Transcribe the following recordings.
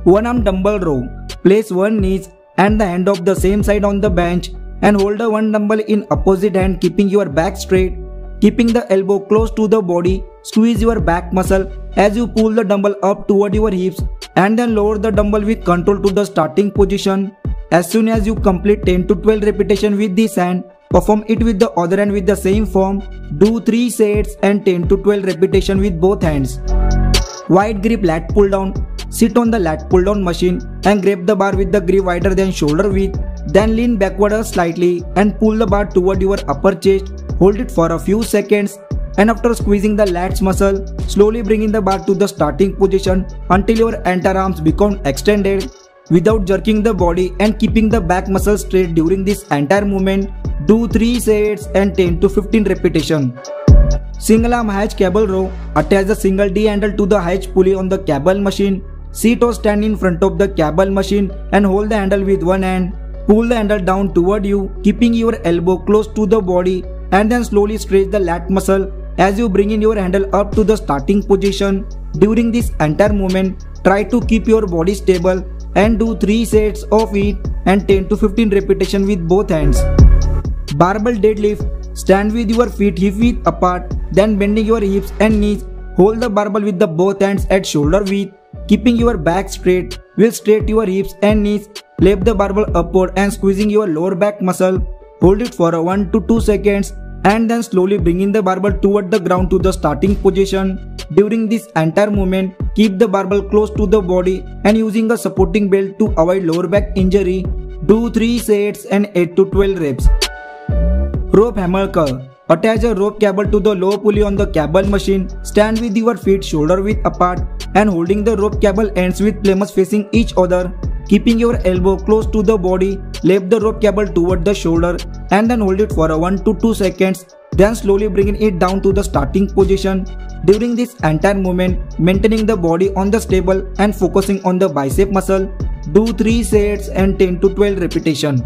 1 arm dumbbell row. Place one knee and the hand of the same side on the bench and hold the one dumbbell in opposite hand, keeping your back straight. Keeping the elbow close to the body, squeeze your back muscle as you pull the dumbbell up toward your hips and then lower the dumbbell with control to the starting position. As soon as you complete 10 to 12 repetitions with this hand, perform it with the other hand with the same form. Do 3 sets and 10 to 12 repetitions with both hands. Wide grip lat pull down. Sit on the lat pull down machine and grab the bar with the grip wider than shoulder width. Then lean backward slightly and pull the bar toward your upper chest. Hold it for a few seconds and after squeezing the lats muscle, slowly bringing the bar to the starting position until your entire arms become extended. Without jerking the body and keeping the back muscle straight during this entire movement, do 3 sets and 10 to 15 repetitions. Single arm hitch cable row. Attach the single D handle to the hitch pulley on the cable machine. Sit or stand in front of the cable machine and hold the handle with one hand. Pull the handle down toward you, keeping your elbow close to the body and then slowly stretch the lat muscle as you bring in your handle up to the starting position. During this entire movement, try to keep your body stable and do 3 sets of it and 10 to 15 repetitions with both hands. Barbell deadlift. Stand with your feet hip width apart, then bending your hips and knees. Hold the barbell with the both hands at shoulder width, keeping your back straight. Will straight your hips and knees. Lift the barbell upward and squeezing your lower back muscle. Hold it for 1 to 2 seconds and then slowly bringing the barbell toward the ground to the starting position. During this entire movement, keep the barbell close to the body and using a supporting belt to avoid lower back injury. Do 3 sets and 8 to 12 reps. Rope hammer curl. Attach a rope cable to the low pulley on the cable machine. Stand with your feet shoulder width apart and holding the rope cable ends with plummets facing each other. Keeping your elbow close to the body, lift the rope cable toward the shoulder and then hold it for 1 to 2 seconds. Then slowly bringing it down to the starting position. During this entire movement, maintaining the body on the stable and focusing on the bicep muscle. Do 3 sets and 10 to 12 repetitions.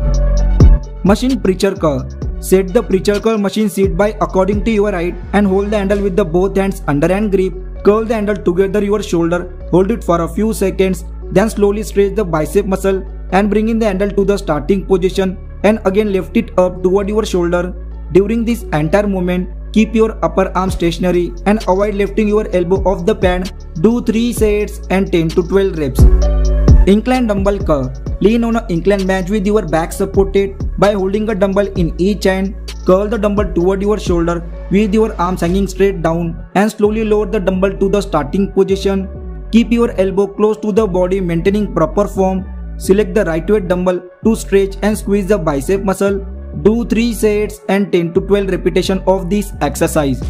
Machine preacher curl. Set the preacher curl machine seat by according to your height and hold the handle with the both hands underhand grip. Curl the handle together your shoulder, hold it for a few seconds, then slowly stretch the bicep muscle and bring in the handle to the starting position and again lift it up toward your shoulder. During this entire movement, keep your upper arm stationary and avoid lifting your elbow off the pad. Do 3 sets and 10 to 12 reps. Incline dumbbell curl. Lean on an incline bench with your back supported by holding a dumbbell in each hand. Curl the dumbbell toward your shoulder with your arms hanging straight down and slowly lower the dumbbell to the starting position. Keep your elbow close to the body, maintaining proper form. Select the right weight dumbbell to stretch and squeeze the bicep muscle. Do 3 sets and 10 to 12 repetitions of this exercise.